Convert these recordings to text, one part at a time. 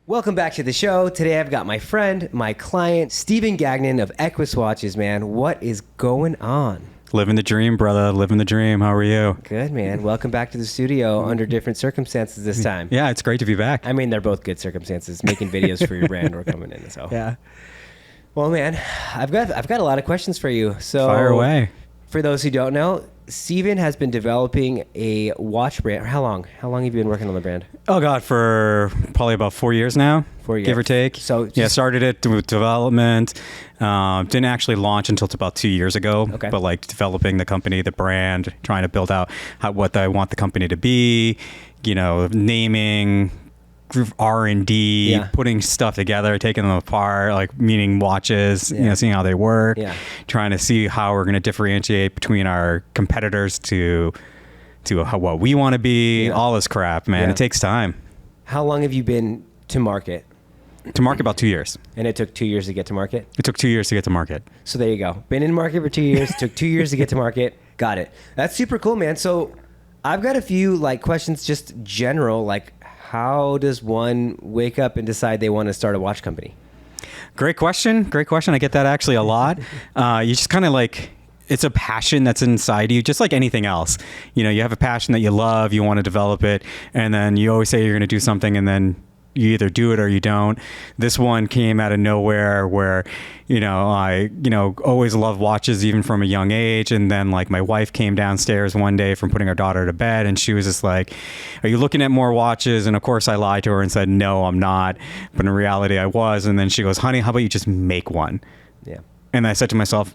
Welcome back to the show. Today I've got my friend, my client, Steven Gagnon of Eques Watches, man. What is going on? Living the dream, brother. Living the dream. How are you? Good, man. Welcome back to the studio under different circumstances this time. Yeah, it's great to be back. I mean, they're both good circumstances. Making videos for your brand, we're coming in. So Yeah. Well, man, I've got a lot of questions for you. So Fire away. For those who don't know, Steven has been developing a watch brand. How long? How long have you been working on the brand? Oh, God, for probably about 4 years now, 4 years. give or take. So yeah, started it with development. Didn't actually launch until about 2 years ago. Okay. But like developing the company, the brand, trying to build out what I want the company to be, naming, R&D, Yeah. putting stuff together, taking them apart, like meaning watches, seeing how they work, trying to see how we're going to differentiate between our competitors to what we want to be, all this crap, man. It takes time. How long have you been to market? To market about 2 years. And it took 2 years to get to market? It took 2 years to get to market. So there you go. Been in market for 2 years, took 2 years to get to market. Got it. That's super cool, man. So I've got a few questions, just general, how does one wake up and decide they want to start a watch company? Great question. I get that actually a lot. You just kind of it's a passion that's inside you, just like anything else. You have a passion that you love, you want to develop it, and then you always say you're going to do something, and then you either do it or you don't. This one came out of nowhere where, I, always loved watches even from a young age. And then my wife came downstairs one day from putting her daughter to bed, and she was just like, "Are you looking at more watches?" And of course I lied to her and said, "No, I'm not." But in reality I was. And then she goes, "Honey, how about you just make one?" Yeah. And I said to myself,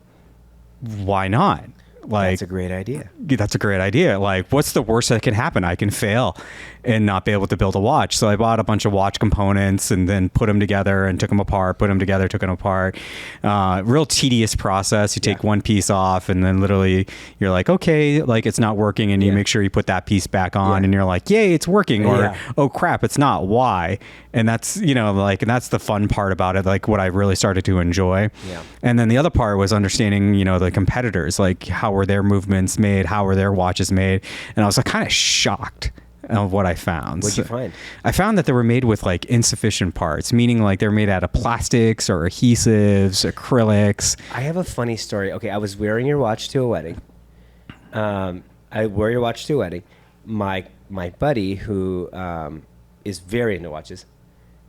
why not? That's a great idea. That's a great idea. What's the worst that can happen? I can fail and not be able to build a watch. So I bought a bunch of watch components and then put them together and took them apart, put them together, took them apart. Real tedious process. You take one piece off and then literally you're like, okay, it's not working. And you make sure you put that piece back on and you're like, yay, it's working. Or, oh crap, it's not. Why? And that's, and that's the fun part about it. What I really started to enjoy. Yeah. And then the other part was understanding, the competitors, how were their movements made? How were their watches made? And I was kind of shocked of what I found. What'd you find? I found that they were made with insufficient parts, meaning they're made out of plastics or adhesives, acrylics. I have a funny story. Okay, I was wearing your watch to a wedding. I wore your watch to a wedding. My buddy, who is very into watches,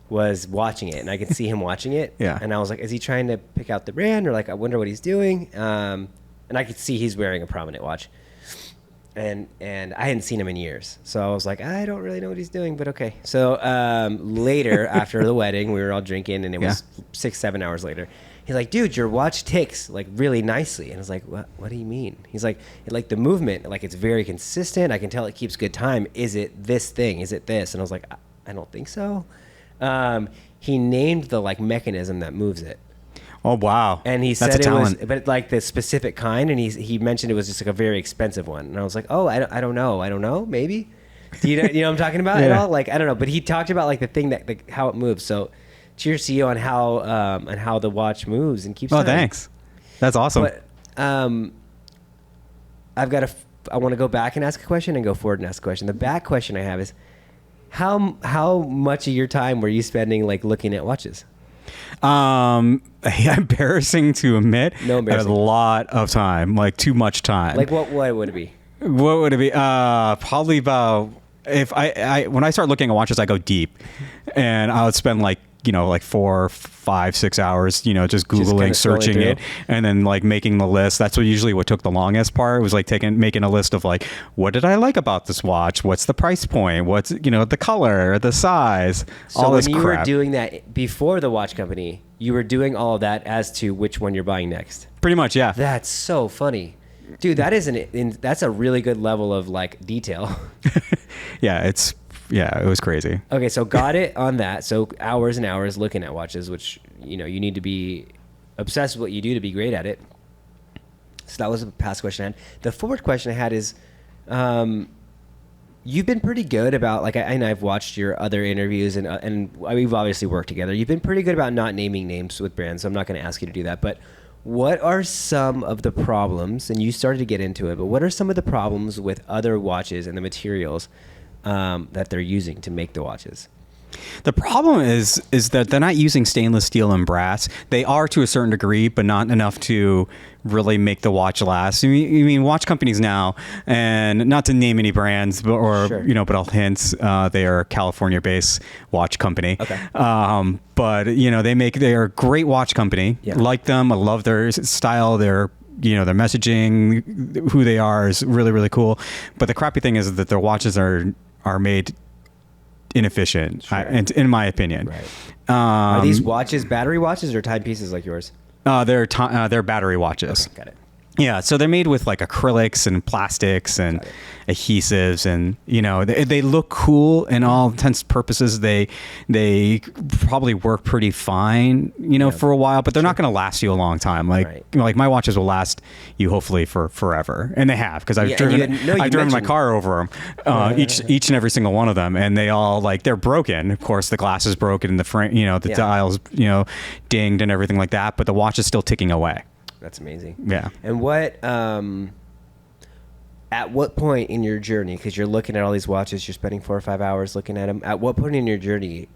was watching it, and I could see him watching it. Yeah. And I was like, is he trying to pick out the brand, or I wonder what he's doing? And I could see he's wearing a prominent watch. And I hadn't seen him in years. So I was like, I don't really know what he's doing, but okay. So later, after the wedding, we were all drinking, and it was 6-7 hours later. He's like, dude, your watch ticks really nicely. And I was like, what do you mean? He's like, the movement, it's very consistent. I can tell it keeps good time. Is it this thing? Is it this? And I was like, I don't think so. He named the mechanism that moves it. Oh, wow. And he That's said a talent. was, but the specific kind, and he mentioned it was just a very expensive one. And I was like, oh, I don't know, maybe. Do you know what I'm talking about at all? I don't know. But he talked about the thing that how it moves. So cheers to you on how the watch moves and keeps time. Thanks. That's awesome. But I want to go back and ask a question and go forward and ask a question. The back question I have is, how much of your time were you spending looking at watches? Embarrassing to admit. No embarrassing. A lot of time, too much time. What would it be? What would it be? Probably about, if I when I start looking at watches, I go deep, and I would spend 4, 5, 6 hours, just Googling, searching it, and then making the list. That's usually what took the longest part, was making a list of what did I like about this watch? What's the price point? What's, the color, the size, so all this crap. So when you were doing that before the watch company, you were doing all of that as to which one you're buying next. Pretty much, yeah. That's so funny. Dude, that's a really good level of detail. Yeah, it was crazy. Okay, so got it on that. So hours and hours looking at watches, which, you need to be obsessed with what you do to be great at it. So that was the past question I had. The forward question I had is, you've been pretty good about, and I've watched your other interviews, and we've obviously worked together. You've been pretty good about not naming names with brands, so I'm not going to ask you to do that. But what are some of the problems, and you started to get into it, but what are some of the problems with other watches and the materials that they're using to make the watches? The problem is that they're not using stainless steel and brass. They are to a certain degree, but not enough to really make the watch last. I mean watch companies now, and not to name any brands, but but I'll hint. They are a California-based watch company. Okay. But they're a great watch company. Yeah. Like them, I love their style. Their messaging, who they are is really, really cool. But the crappy thing is that their watches are made inefficient, Sure. in my opinion. Right. Are these watches battery watches or timepieces like yours? They're battery watches. Okay, got it. Yeah, so they're made with like acrylics and plastics and adhesives, and they look cool in all intents and purposes. They probably work pretty fine, for a while, but they're not going to last you a long time. Like my watches will last you hopefully for forever, and they have, because I've driven my car over them, each and every single one of them, and they all they're broken. Of course, the glass is broken, and the frame, the dials, dinged and everything like that, but the watch is still ticking away. That's amazing. Yeah. And at what point in your journey, because you're looking at all these watches, you're spending 4 or 5 hours looking at them, at what point in your journey,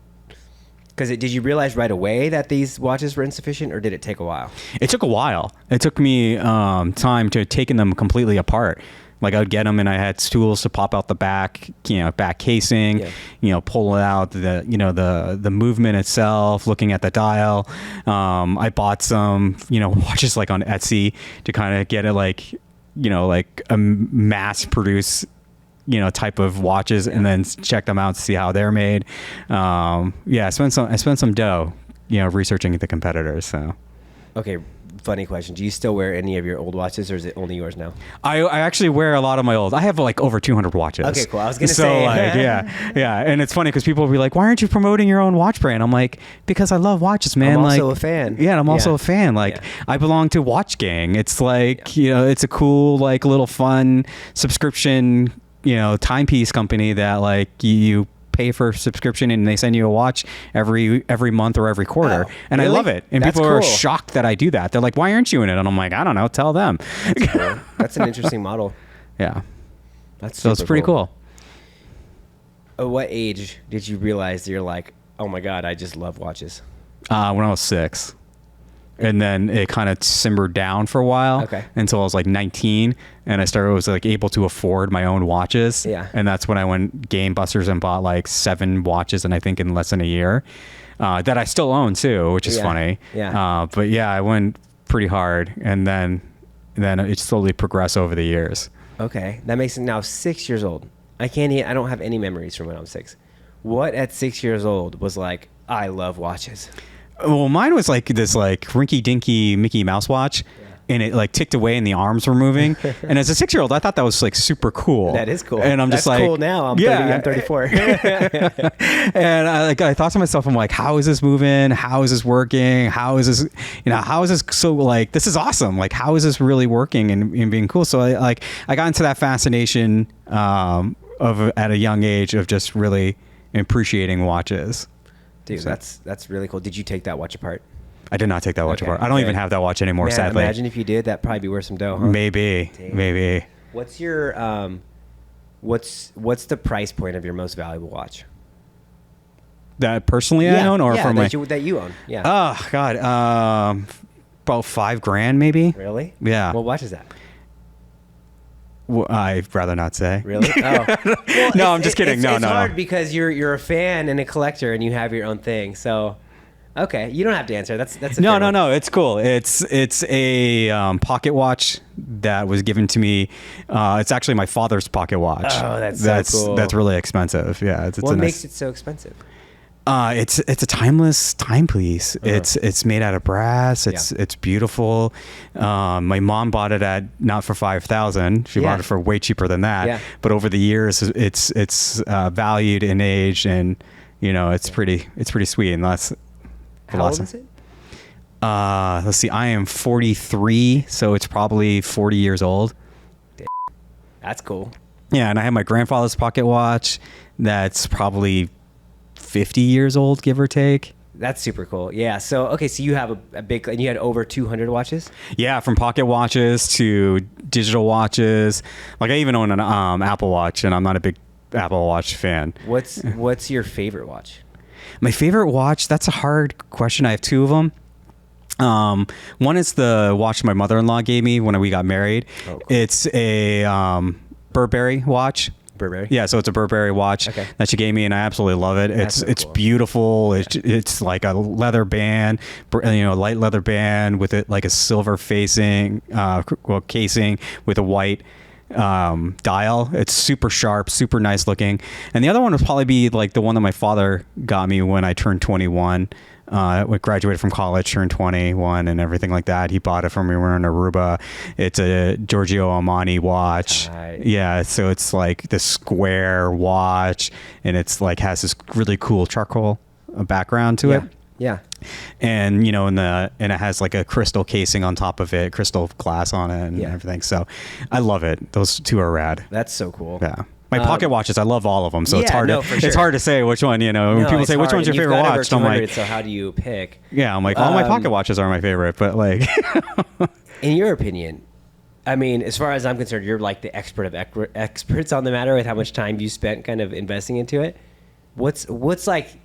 because did you realize right away that these watches were insufficient, or did it take a while? It took a while. It took me time to taking them completely apart. Like I would get them, and I had tools to pop out the back, back casing, pull it out, the movement itself, looking at the dial. I bought some, watches like on Etsy to kind of get it like a mass produce, type of watches, and then check them out to see how they're made. I spent some dough, researching the competitors. So. Okay. Funny question. Do you still wear any of your old watches, or is it only yours now? I actually wear a lot of my old. I have like over 200 watches. Okay, cool. I was going to say. Yeah. And it's funny because people will be like, why aren't you promoting your own watch brand? I'm like, because I love watches, man. I'm also a fan. Yeah, I'm also a fan. I belong to Watch Gang. It's it's a cool, little fun subscription, timepiece company that you pay for a subscription, and they send you a watch every month or every quarter. And really? I love it. And that's people are shocked that I do that. They're like, why aren't you in it? And I'm like, I don't know. Tell them. That's cool. That's an interesting model. Yeah. So it's pretty cool. At what age did you realize that you're like, oh my God, I just love watches? When I was 6. And then it kind of simmered down for a while until I was 19, and I was able to afford my own watches. Yeah. And that's when I went game busters and bought 7 watches, and I think in less than a year, that I still own too, which is funny. Yeah. But yeah, I went pretty hard, and then it slowly progressed over the years. Okay. That makes it now 6 years old. I don't have any memories from when I was 6. What at 6 years old was I love watches? Well, mine was this rinky-dinky Mickey Mouse watch, and it ticked away and the arms were moving. And as a 6-year-old, I thought that was super cool. That is cool. And I'm just cool now. I'm 30, I'm 34. And I thought to myself, I'm like, how is this moving? How is this working? How is this, how is this so this is awesome. How is this really working and being cool? So I got into that fascination at a young age of just really appreciating watches. Dude, that's really cool. Did you take that watch apart? I did not take that watch apart. I don't even have that watch anymore, sadly. Imagine if you did. That'd probably be worth some dough, huh? Maybe. What's your what's the price point of your most valuable watch? That personally I own, or from that you own? Yeah. Oh God, about $5,000 maybe. Really? Yeah. What watch is that? Well, I'd rather not say. Really? Oh. Well, no, I'm just kidding. It's hard because you're a fan and a collector, and you have your own thing. So, okay, you don't have to answer. That's no. It's cool. It's a pocket watch that was given to me. It's actually my father's pocket watch. Oh, that's so cool. That's really expensive. Yeah. What makes it so expensive? It's a timeless timepiece. It's made out of brass. It's beautiful. My mom bought it not for $5,000. She bought it for way cheaper than that. Yeah. But over the years, it's valued and aged, and it's pretty sweet. And that's how old is it? Let's see. I am 43, so it's probably 40 years old. That's cool. Yeah, and I have my grandfather's pocket watch. That's probably 50 years old, give or take. That's super cool. Yeah. So you have a big, and you had over 200 watches? Yeah, from pocket watches to digital watches. I even own an Apple Watch, and I'm not a big Apple Watch fan. What's your favorite watch? My favorite watch, that's a hard question. I have two of them. One is the watch my mother-in-law gave me when we got married. Oh, cool. It's a Burberry watch. Burberry? Yeah, so it's a Burberry watch that she gave me, and I absolutely love it. It's beautiful. It's like a leather band, light leather band with it like a silver casing with a white dial. It's super sharp, super nice looking. And the other one would probably be like the one that my father got me when I turned 21. We graduated from college, turned 21 and everything like that. He bought it from me. We're in Aruba. It's a Giorgio Armani watch. Yeah. So it's like the square watch, and it's like has this really cool charcoal background to it. Yeah. And, and it has like a crystal casing on top of it, crystal glass on it and everything. So I love it. Those two are rad. That's so cool. Yeah. My pocket watches, I love all of them, so it's hard it's hard to say which one. When No, people say which one's your favorite watch, I'm like, so how do you pick? Yeah, I'm like, all my pocket watches are my favorite, but like, in your opinion, I mean, as far as I'm concerned, you're like the expert of experts on the matter with how much time you spent kind of investing into it. What's like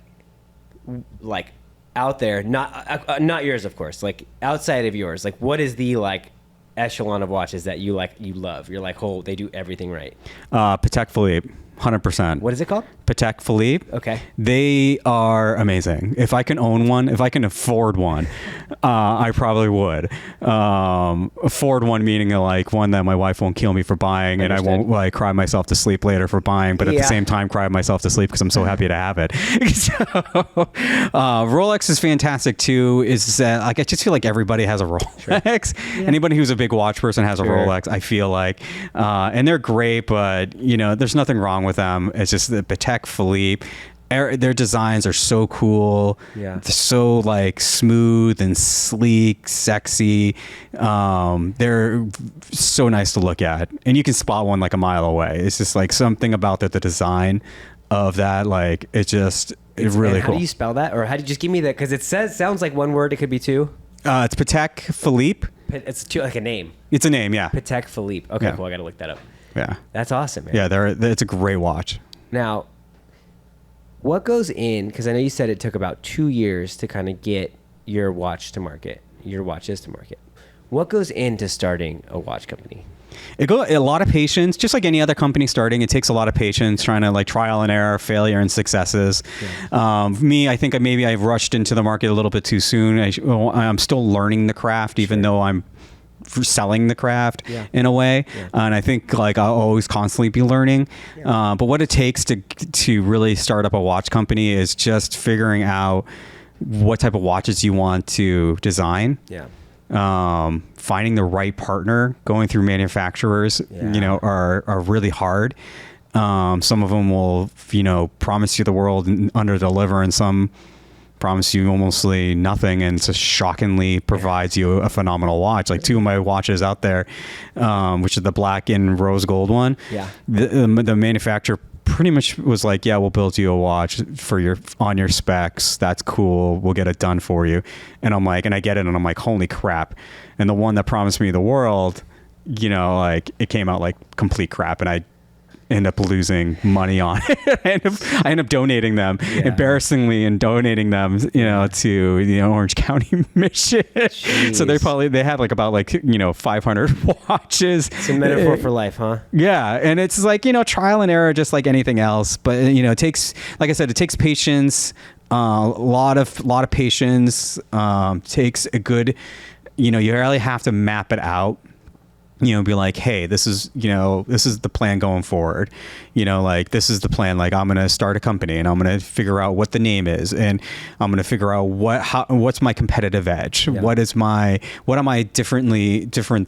out there, not yours, of course, like outside of yours, like what is the like echelon of watches that you love? You're like, oh, they do everything right. Patek Philippe, 100%. What is it called? Patek Philippe. Okay. They are amazing. If I can own one, if I can afford one, I probably would. Afford one meaning like one that my wife won't kill me for buying, and I won't like cry myself to sleep later for buying, but at the same time cry myself to sleep because I'm so happy to have it. So, Rolex is fantastic too. Is that like I just feel like everybody has a Rolex. Sure. Yeah. Anybody who's a big watch person has a Rolex. I feel like, and they're great, but there's nothing wrong with them. It's just the Patek Philippe. Their designs are so cool. Yeah. They're so like smooth and sleek, sexy. They're so nice to look at, and you can spot one like a mile away. It's just like something about the design of that. Like it's really cool. How do you spell that, or how do you just give me that? Because it sounds like one word. It could be two. It's Patek Philippe. It's like a name. It's a name, yeah. Patek Philippe. Okay, cool. I got to look that up. Yeah. That's awesome, man. Yeah, it's a great watch. Now, what goes in, because I know you said it took about 2 years to kind of get your watches to market. What goes into starting a watch company? A lot of patience, just like any other company starting. It takes a lot of patience, trying to like trial and error, failure and successes. Yeah. Me, I think maybe I've rushed into the market a little bit too soon. I'm still learning the craft, even though I'm selling the craft in a way. And I think like I'll always constantly be learning. But what it takes to really start up a watch company is just figuring out what type of watches you want to design. Finding the right partner, going through manufacturers, are really hard. Some of them will, promise you the world and under deliver, and some promise you almost nothing and just shockingly provides you a phenomenal watch. Like two of my watches out there, which is the black and rose gold one. Yeah. The manufacturer pretty much was like, yeah, we'll build you a watch on your specs. That's cool. We'll get it done for you. And I'm like, and I get it. And I'm like, holy crap. And the one that promised me the world, like it came out like complete crap. And I end up losing money on it. I end up donating them, embarrassingly, and donating them, to the Orange County mission. Jeez. So they had like about 500 watches. It's a metaphor for life, huh? Yeah, and it's like trial and error, just like anything else. But it takes, like I said, it takes patience. A lot of patience. Takes a good, you really have to map it out. Be like, hey, this is the plan going forward. This is the plan. Like, I'm going to start a company and I'm going to figure out what the name is. And I'm going to figure out what's my competitive edge? Yeah. What am I different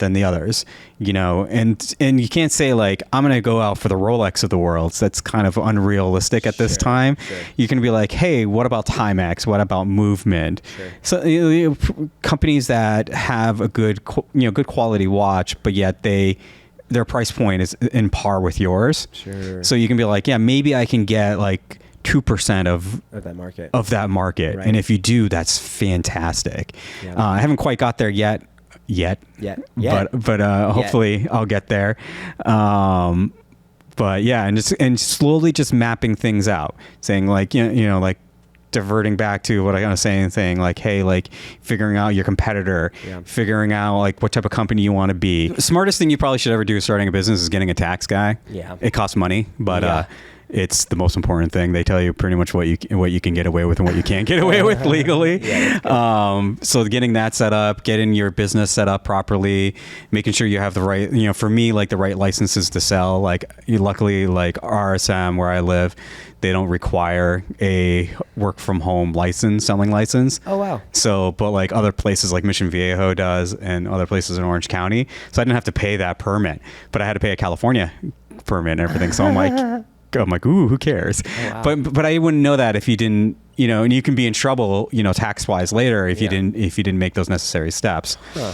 than the others? And you can't say like, I'm going to go out for the Rolex of the world. So that's kind of unrealistic at this time. Sure. You can be like, hey, what about Timex? What about Movement? Sure. So companies that have a good quality watch, but yet their price point is in par with yours. Sure. So you can be like, yeah, maybe I can get like 2% of that market. Right. And if you do, that's fantastic. Yeah. I haven't quite got there yet. But hopefully I'll get there. But yeah, and slowly just mapping things out, saying like, like diverting back to what I was saying, like, hey, like figuring out your competitor, figuring out like what type of company you want to be. The smartest thing you probably should ever do starting a business is getting a tax guy. Yeah. It costs money, but it's the most important thing. They tell you pretty much what you can get away with and what you can't get away with legally. So getting that set up, getting your business set up properly, making sure you have the right, for me, like the right licenses to sell. Like luckily, like RSM where I live, they don't require a work from home selling license. Oh, wow. So, but like other places like Mission Viejo does and other places in Orange County. So I didn't have to pay that permit, but I had to pay a California permit and everything. So I'm like, ooh, who cares? Oh, wow. But I wouldn't know that if you didn't, and you can be in trouble, tax wise later if you didn't make those necessary steps. Huh.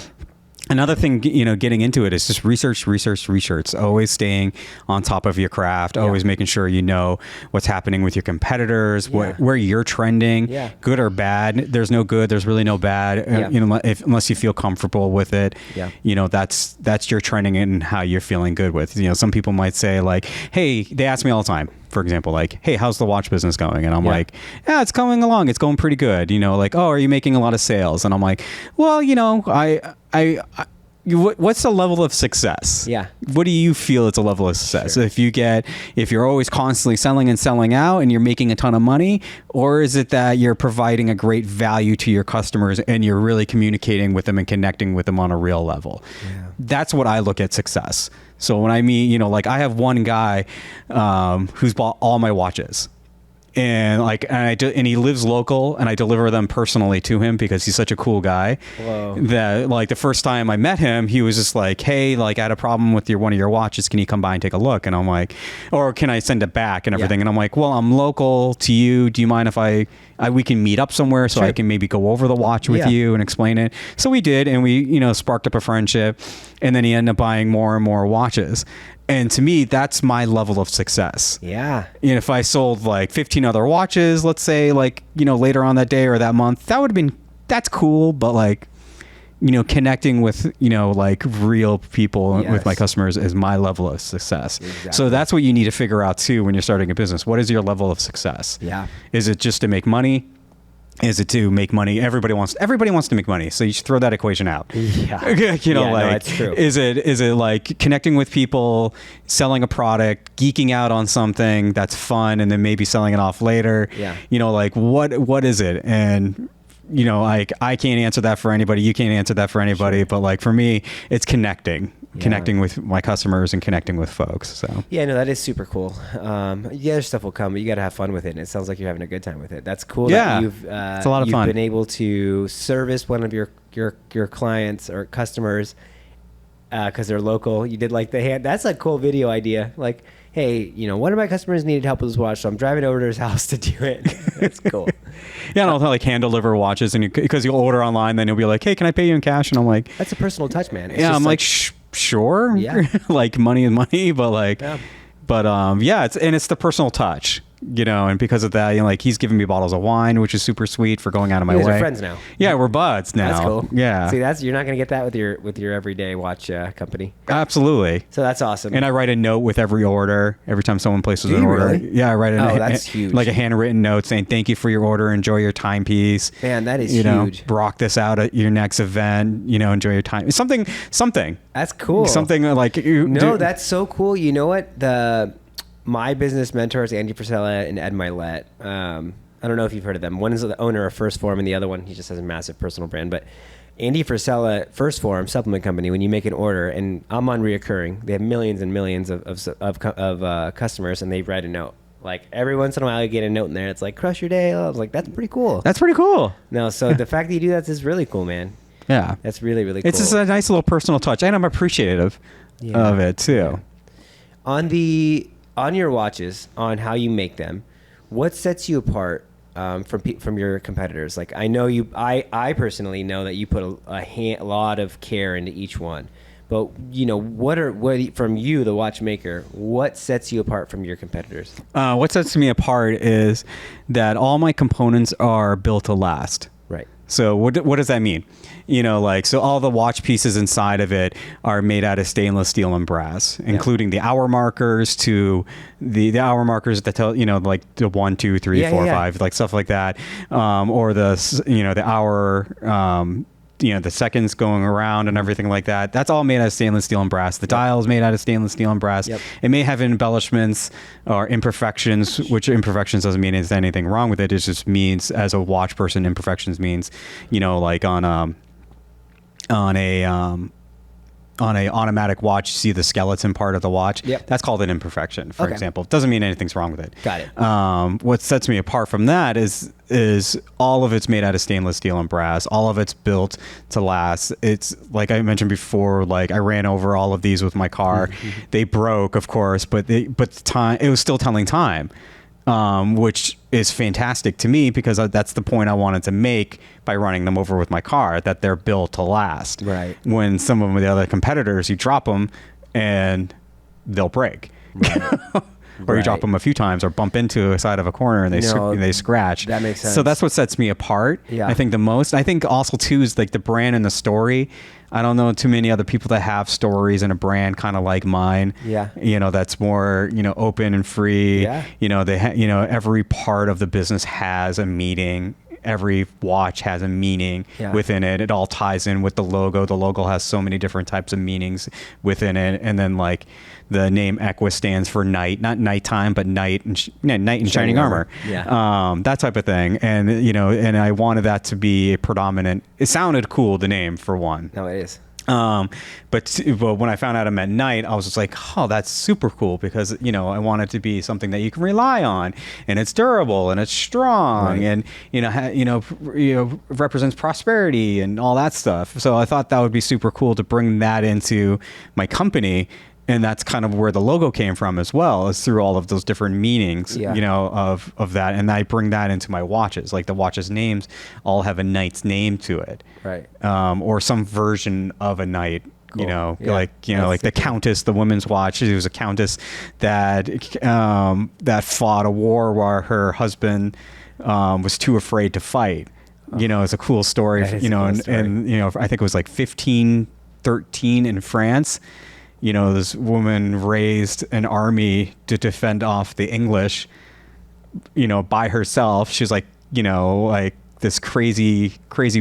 Another thing, getting into it is just research, always staying on top of your craft, always making sure you know what's happening with your competitors, where you're trending, good or bad. There's no good, there's really no bad, unless you feel comfortable with it. That's your trending and how you're feeling good with. Some people might say like, hey, they ask me all the time, for example, like, hey, how's the watch business going? And I'm like, yeah, it's going along. It's going pretty good. Like, oh, are you making a lot of sales? And I'm like, well, what's the level of success? Yeah. What do you feel is a level of success? Sure. If you're always constantly selling and selling out and you're making a ton of money, or is it that you're providing a great value to your customers and you're really communicating with them and connecting with them on a real level? Yeah. That's what I look at success. So when I mean, like I have one guy who's bought all my watches. And he lives local, and I deliver them personally to him because he's such a cool guy. Whoa. That like the first time I met him, he was just like, hey, like I had a problem with one of your watches. Can you come by and take a look? And I'm like, or can I send it back and everything? And I'm like, well, I'm local to you. Do you mind if we can meet up somewhere so I can maybe go over the watch with you and explain it? So we did, and we, sparked up a friendship, and then he ended up buying more and more watches. And to me, that's my level of success. Yeah. If I sold like 15 other watches, let's say like, later on that day or that month, that's cool. But like, connecting with, like real people with my customers is my level of success. Exactly. So that's what you need to figure out too when you're starting a business. What is your level of success? Yeah. Is it just to make money? Is it to make money? Everybody wants to make money. So you should throw that equation out. Yeah. Like, no, that's true. Is it like connecting with people, selling a product, geeking out on something that's fun, and then maybe selling it off later? Yeah. Like what is it? And like I can't answer that for anybody. You can't answer that for anybody. Sure. But like for me, it's connecting with my customers and connecting with folks. So yeah, no, that is super cool. The other stuff will come, but you got to have fun with it. And it sounds like you're having a good time with it. That's cool. Yeah, that it's a lot of fun. You've been able to service one of your clients or customers because they're local. You did like that's a cool video idea. Like, hey, one of my customers needed help with his watch, so I'm driving over to his house to do it. That's cool. Yeah, and I'll like hand deliver watches, and because you'll order online, then you'll be like, hey, can I pay you in cash? And I'm like, that's a personal touch, man. It's I'm like sure. Yeah. Like money is money, but like, it's the personal touch. And because of that, like he's giving me bottles of wine, which is super sweet for going out of my way. We're friends now. Yeah, we're buds now. That's cool. Yeah. See, you're not gonna get that with your everyday watch company. Absolutely. So that's awesome. And I write a note with every order. Every time someone places an order. Really? Yeah, I write a note. Oh, that's huge. Like a handwritten note saying thank you for your order. Enjoy your timepiece. Man, that is huge. Rock this out at your next event. Enjoy your time. Something. That's cool. Something like that's so cool. You know what my business mentors, Andy Frisella and Ed Milet. I don't know if you've heard of them. One is the owner of First Form, and the other one, he just has a massive personal brand. But Andy Frisella, First Form supplement company, when you make an order, and I'm on reoccurring, they have millions and millions of customers, and they write a note. Like every once in a while, you get a note in there. It's like, crush your day. I was like, that's pretty cool. That's pretty cool. No, so the fact that you do that is really cool, man. Yeah. That's really, really cool. It's just a nice little personal touch, and I'm appreciative of it too. Yeah. On your watches, on how you make them, what sets you apart from your competitors? Like I know I personally know that you put a lot of care into each one, but what from you, the watchmaker, what sets you apart from your competitors? What sets me apart is that all my components are built to last. Right. So what does that mean? You know, like, so all the watch pieces inside of it are made out of stainless steel and brass, including the hour markers to the hour markers that tell, you know, like the 1, 2, 3, 4, 5, like stuff like that. Or the hour, you know, the seconds going around and everything like that. That's all made out of stainless steel and brass. The dial is made out of stainless steel and brass. It may have embellishments or imperfections, which imperfections doesn't mean there's anything wrong with it. It just means, as a watch person, imperfections means, you know, like on a automatic watch, you see the skeleton part of the watch. That's called an imperfection, for example. It doesn't mean anything's wrong with it. Got it. What sets me apart from that is all of it's made out of stainless steel and brass. All of it's built to last. It's like I mentioned before, like I ran over all of these with my car. They broke, of course, but it was still telling time. Which is fantastic to me because that's the point I wanted to make by running them over with my car, that they're built to last. Right. When some of the other competitors, you drop them and they'll break. Right. Or you drop them a few times or bump into a side of a corner and they scratch. That makes sense. So that's what sets me apart. I think the most. I think also too is like the brand and the story. I don't know too many other people that have stories and a brand kind of like mine. You know, that's more, you know, open and free. You know, every part of the business has a meaning. Every watch has a meaning within it. It all ties in with the logo. The logo has so many different types of meanings within it. And then like the name Eques stands for night, not nighttime, but night and shining armor. That type of thing. And, you know, and I wanted that to be a predominant. It sounded cool, the name, for one. No, it is. But when I found out it meant night, I was just like, oh, that's super cool because, you know, I want it to be something that you can rely on and it's durable and it's strong and, you know, represents prosperity and all that stuff. So I thought that would be super cool to bring that into my company. And that's kind of where the logo came from as well, is through all of those different meanings, you know, of that. And I bring that into my watches. Like the watches' names all have a knight's name to it. Or some version of a knight, you know, like the Countess, the women's watch. She was a countess that fought a war where her husband was too afraid to fight. You know, it's a cool story, you know, and, you know, I think it was like 1513 in France. You know, this woman raised an army to defend off the English, you know, by herself. She's like, you know, like this crazy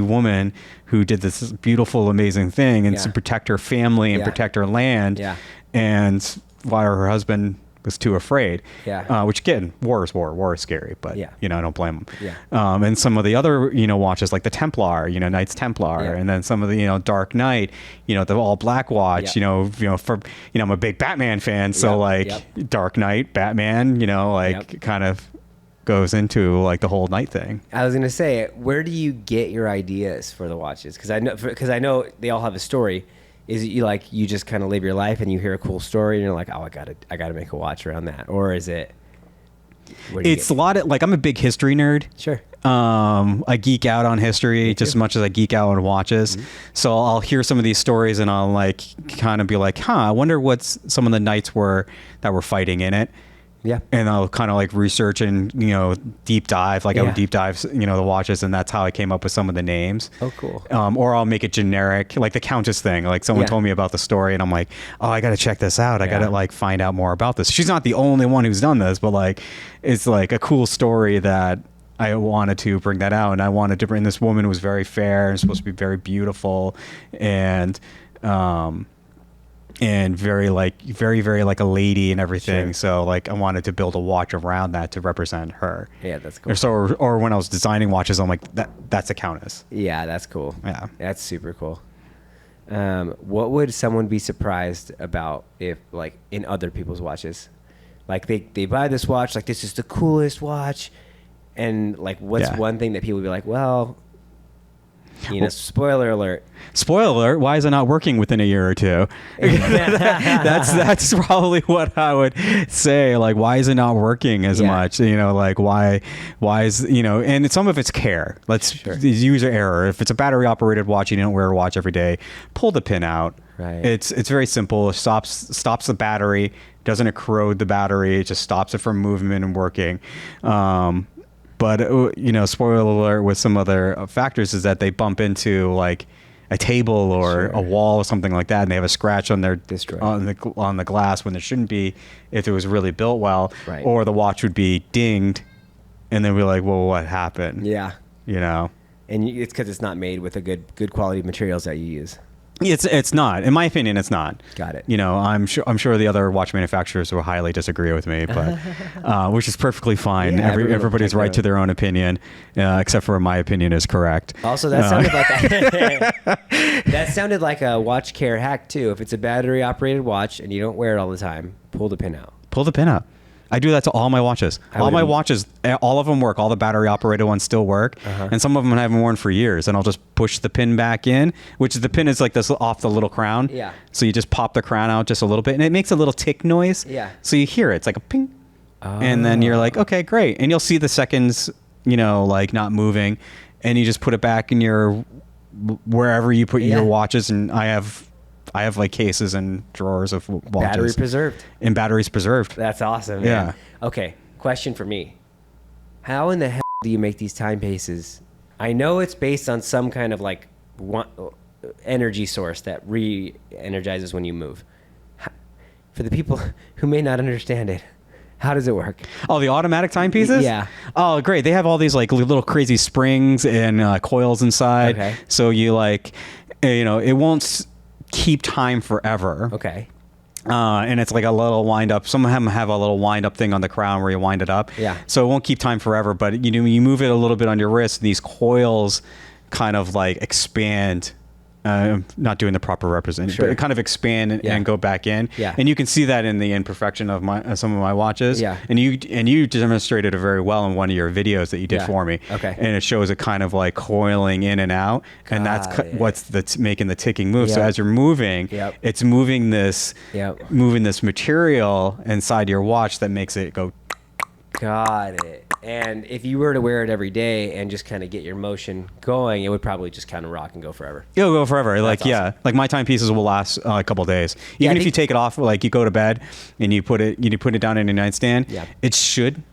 woman who did this beautiful, amazing thing and to protect her family and protect her land. And while her husband was too afraid. Which again, war is scary, but you know, I don't blame them. And some of the other, you know, watches like the Templar, you know, Knights Templar, and then some of the, you know, Dark Knight, you know, the all black watch, you know, for, you know, I'm a big Batman fan, so like Dark Knight, Batman, you know, like kind of goes into like the whole night thing. I was gonna say, where do you get your ideas for the watches? Because I know they all have a story. Is it you just kind of live your life and you hear a cool story and you're like, oh, I gotta make a watch around that? Or is it? It's a lot of like, I'm a big history nerd. Sure. I geek out on history just as much as I geek out on watches. So I'll hear some of these stories and I'll like kind of be like, I wonder what some of the knights were that were fighting in it. And I'll kind of like research and, you know, deep dive, like I would deep dive, you know, the watches, and that's how I came up with some of the names. Oh, cool. Or I'll make it generic, like the Countess thing. Like someone told me about the story and I'm like, oh, I got to check this out. I got to like find out more about this. She's not the only one who's done this, but like, it's like a cool story that I wanted to bring that out. And I wanted to bring, this woman who was very fair and supposed to be very beautiful and very like a lady and everything. So like I wanted to build a watch around that to represent her. Yeah, that's cool. Or when I was designing watches, I'm like, that's a countess. Yeah, that's cool. Yeah, that's super cool. What would someone be surprised about if like in other people's watches, like they buy this watch, like this is the coolest watch, and like what's one thing that people would be like, well, you know, spoiler alert. Spoiler alert, why is it not working within a year or two? That's probably what I would say. Like, why is it not working as much? You know, like why is, you know, and some of it's care. Let's user error. If it's a battery operated watch, you don't wear a watch every day, pull the pin out. It's very simple. It stops the battery, doesn't corrode the battery. It just stops it from movement and working. But spoiler alert with some other factors is that they bump into like a table or a wall or something like that, and they have a scratch on their on the glass when there shouldn't be if it was really built well, right. Or the watch would be dinged, and then we're like, well, what happened? Yeah, and it's because it's not made with the good quality materials that you use. It's not, in my opinion, it's not. Got it. I'm sure the other watch manufacturers will highly disagree with me, but which is perfectly fine. Yeah, everybody's right to their own opinion, except for my opinion is correct. Also, that sounded like that sounded like a watch care hack too. If it's a battery operated watch and you don't wear it all the time, pull the pin out. Pull the pin out. I do that to all my watches. All my watches, all of them work. All the battery operated ones still work. And some of them I haven't worn for years. And I'll just push the pin back in, which the pin is like this off the little crown. Yeah. So you just pop the crown out just a little bit and it makes a little tick noise. Yeah. So you hear it. It's like a ping. And then you're like, okay, great. And you'll see the seconds, like not moving. And you just put it back in wherever you put your watches. And I have like cases and drawers of watches. Battery preserved. And batteries preserved. That's awesome. Man. Yeah. Okay. Question for me. How in the hell do you make these timepieces? I know it's based on some kind of like energy source that re-energizes when you move. For the people who may not understand it, how does it work? Oh, the automatic timepieces? Yeah. Oh, great. They have all these like little crazy springs and coils inside. Okay. So you it won't keep time forever. Okay. And it's like a little wind up. Some of them have a little wind up thing on the crown where you wind it up. Yeah. So it won't keep time forever, but you move it a little bit on your wrist, and these coils kind of like expand. Not doing the proper representation, but it kind of expand and go back in. Yeah. And you can see that in the imperfection of some of my watches. Yeah. And you demonstrated it very well in one of your videos that you did for me. Okay. And it shows it kind of like coiling in and out, and that's what's making the ticking move. So as you're moving, it's moving this material inside your watch that makes it go. Got it. And if you were to wear it every day and just kind of get your motion going, it would probably just kind of rock and go forever. It'll go forever. Like, awesome. Like my timepieces will last a couple of days. Even if you take it off, like you go to bed and you put it down in your nightstand, it should,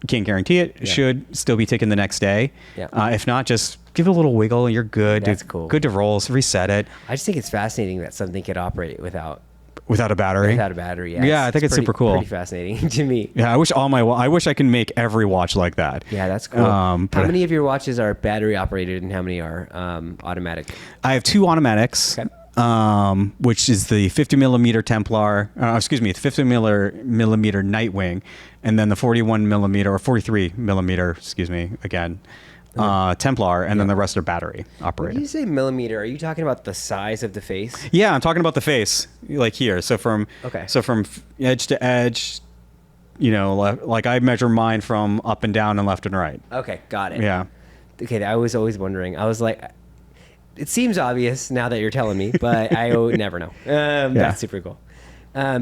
can't guarantee it, should still be ticking the next day. Yeah. If not, just give it a little wiggle and you're good. That's cool. Good to roll, reset it. I just think it's fascinating that something could operate without a battery. Without a battery, I think it's super cool. Pretty fascinating to me. Yeah, I wish I could make every watch like that. Yeah, that's cool. How many of your watches are battery operated, and how many are automatic? I have 2 automatics. Okay. Which is the 50 millimeter Templar, the 50 millimeter Nightwing, and then the 41 millimeter or 43 millimeter, again. Templar, and then the rest are battery operated. When you say millimeter, are you talking about the size of the face? Yeah, I'm talking about the face, like here. So from edge to edge, like I measure mine from up and down and left and right. Okay, got it. Yeah. Okay, I was always wondering. I was like, it seems obvious now that you're telling me, but I never know. That's super cool.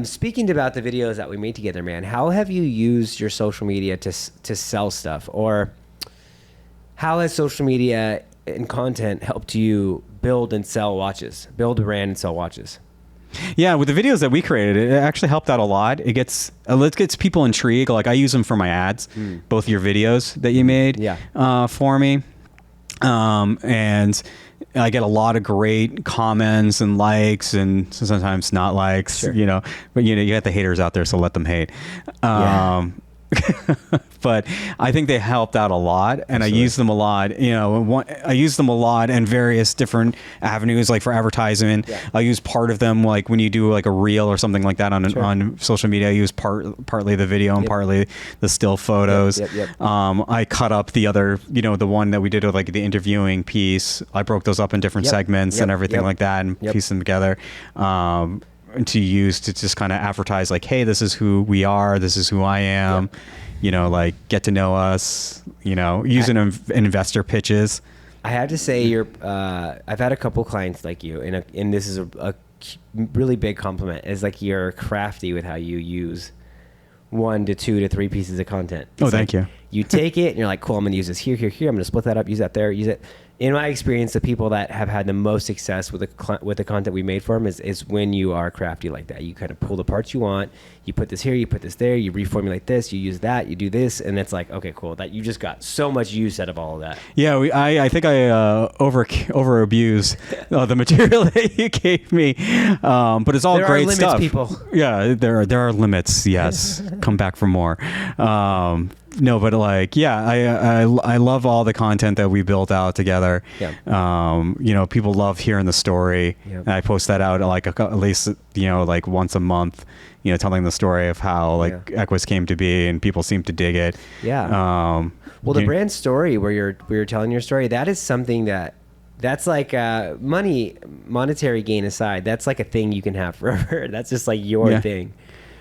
Speaking about the videos that we made together, man, how have you used your social media to sell stuff, or how has social media and content helped you build a brand and sell watches? Yeah, with the videos that we created, it actually helped out a lot. It gets people intrigued. Like I use them for my ads, both your videos that you made for me. And I get a lot of great comments and likes, and sometimes not likes, but you got the haters out there, so let them hate. But I think they helped out a lot, and absolutely. I use them a lot. I use them a lot in various different avenues, like for advertisement. Yeah. I use part of them, like when you do like a reel or something like that on social media. I use partly the video and partly the still photos. I cut up the other, the one that we did with like the interviewing piece. I broke those up in different segments and everything like that, and pieced them together. To use to just kind of advertise like, hey, this is who we are, this is who I am, like get to know us, using investor pitches. I have to say I've had a couple clients like you, and this is a really big compliment, is like you're crafty with how you use 1 to 2 to 3 pieces of content. Thank you. You take it and you're like, cool, I'm going to use this here. I'm going to split that up, use that there, use it. in my experience, the people that have had the most success with the content we made for them is when you are crafty like that. You kind of pull the parts you want, you put this here, you put this there, you reformulate this, you use that, you do this, and it's like, okay, cool. That you just got so much use out of all of that. Yeah, I think I over abused the material that you gave me, but it's all there great are limits, stuff. People. Yeah, there are limits. Yes, come back for more. No, but like, yeah, I love all the content that we built out together. Yeah. People love hearing the story. Yep. And I post that out like at least, like once a month, telling the story of how like Eques came to be, and people seem to dig it. Yeah. Well, the brand story where you're telling your story, that is something that's like monetary gain aside, that's like a thing you can have forever. That's just like your thing.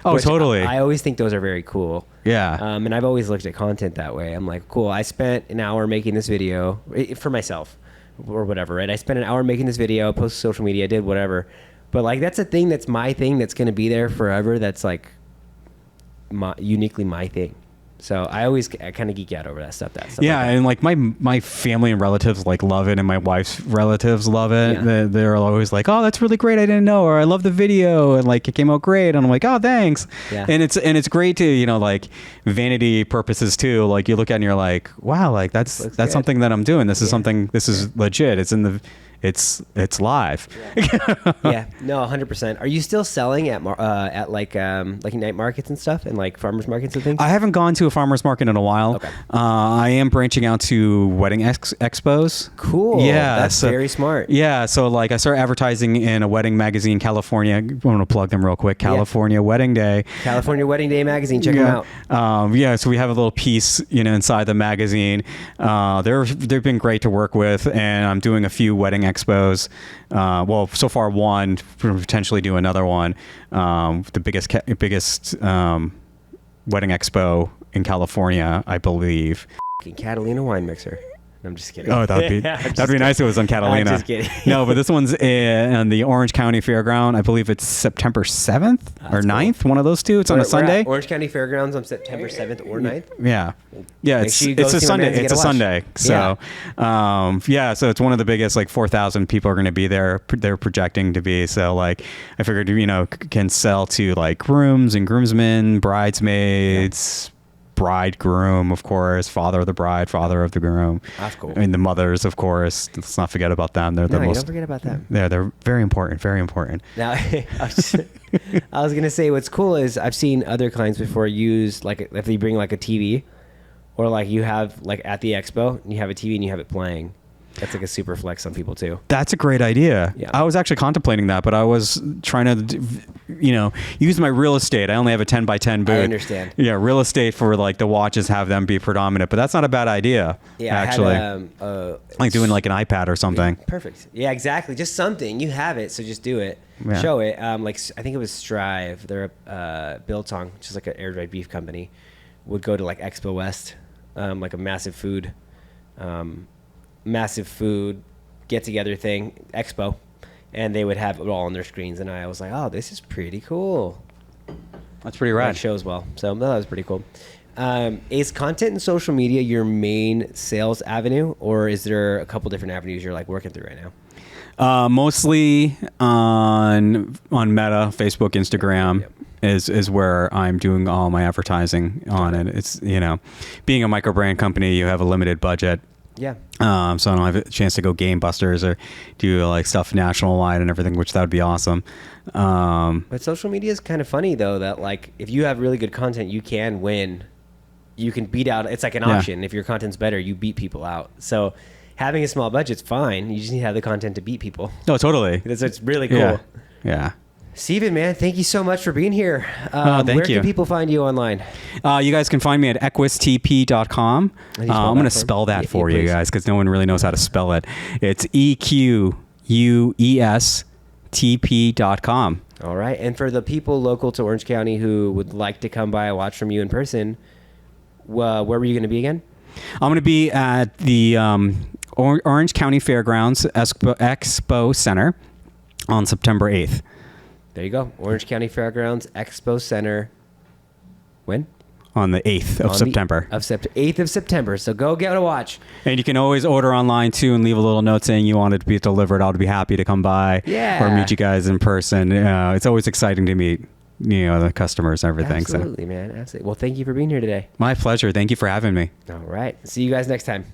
Oh, totally. I always think those are very cool. Yeah. And I've always looked at content that way. I'm like, cool, I spent an hour making this video for myself or whatever, right? I spent an hour making this video, posted social media, did whatever. But like, that's a thing that's my thing that's going to be there forever. That's like uniquely my thing. So I kind of geek out over that stuff. Yeah, like and like my family and relatives like love it, and my wife's relatives love it. Yeah. They're always like, "Oh, that's really great! I didn't know," or "I love the video," and like it came out great. And I'm like, "Oh, thanks." Yeah. And it's great to like vanity purposes too. Like you look at it and you're like, "Wow, like that's good. something that I'm doing. This is something. This is legit. It's in the." It's live. Yeah, no, 100%. Are you still selling at like night markets and stuff, and like farmers markets and things? I haven't gone to a farmer's market in a while. Okay. I am branching out to wedding expos. Cool. Yeah, that's very smart. Yeah, so like I started advertising in a wedding magazine, California. I want to plug them real quick. California Wedding Day. California Wedding Day magazine. Check them out. So we have a little piece, inside the magazine. They've been great to work with, and I'm doing a few wedding expos. So far one, potentially do another one. The biggest wedding expo in California, I believe. Catalina wine mixer. I'm just kidding. Oh, that'd be nice if it was on Catalina. I'm just kidding. No, but this one's in the Orange County Fairground. I believe it's September 7th or 9th, one of those two. It's on a Sunday. Orange County Fairgrounds on September 7th or 9th. Yeah. Yeah, Make it's sure you go a see my Sunday. mans and It's a get a Sunday. So, so it's one of the biggest, like 4,000 people are going to be there. They're projecting to be. So like, I figured, can sell to like grooms and groomsmen, bridesmaids, bridegroom, of course, father of the bride, father of the groom. That's cool. I mean, the mothers, of course. Let's not forget about them. They're the most. Don't forget about them. Yeah, they're very important. Very important. Now, I was gonna say what's cool is I've seen other clients before use like if they bring like a TV, or like you have like at the expo and you have a TV and you have it playing. That's like a super flex on people too. That's a great idea. Yeah. I was actually contemplating that, but I was trying to, use my real estate. I only have a 10 by 10 booth. I understand. Yeah, real estate for like the watches, have them be predominant, but that's not a bad idea. Yeah, actually. I had, like doing like an iPad or something. Perfect. Yeah, exactly. Just something. You have it, so just do it. Yeah. Show it. Like I think it was Strive. They're Biltong, which is like an air dried beef company, would go to like Expo West, like a massive food get together thing, expo, and they would have it all on their screens, and I was like, oh, this is pretty cool. That's pretty rad. That shows well, so that was pretty cool. Is content and social media your main sales avenue, or is there a couple different avenues you're like working through right now? Mostly on Meta, Facebook, Instagram. Yep. Is where I'm doing all my advertising on it. It's, being a micro brand company, you have a limited budget. Yeah. So I don't have a chance to go game busters or do like stuff national wide and everything, which that would be awesome. But social media is kind of funny though, that like if you have really good content, you can win. You can beat out. It's like an auction. If your content's better, you beat people out. So having a small budget's fine. You just need to have the content to beat people. No, totally. It's really cool. Yeah. Steven, man, thank you so much for being here. Thank you. Where can people find you online? You guys can find me at equestp.com. I'm going to spell that for you guys because no one really knows how to spell it. It's EQUESTP.com. All right. And for the people local to Orange County who would like to come by a watch from you in person, where were you going to be again? I'm going to be at the Orange County Fairgrounds Expo Center on September 8th. There you go. Orange County Fairgrounds Expo Center. When? on the 8th of September. 8th of September. So go get a watch. And you can always order online too and leave a little note saying you want it to be delivered. I'll be happy to come by or meet you guys in person. It's always exciting to meet, the customers and everything. Absolutely, man. Absolutely. Well, thank you for being here today. My pleasure. Thank you for having me. All right. See you guys next time.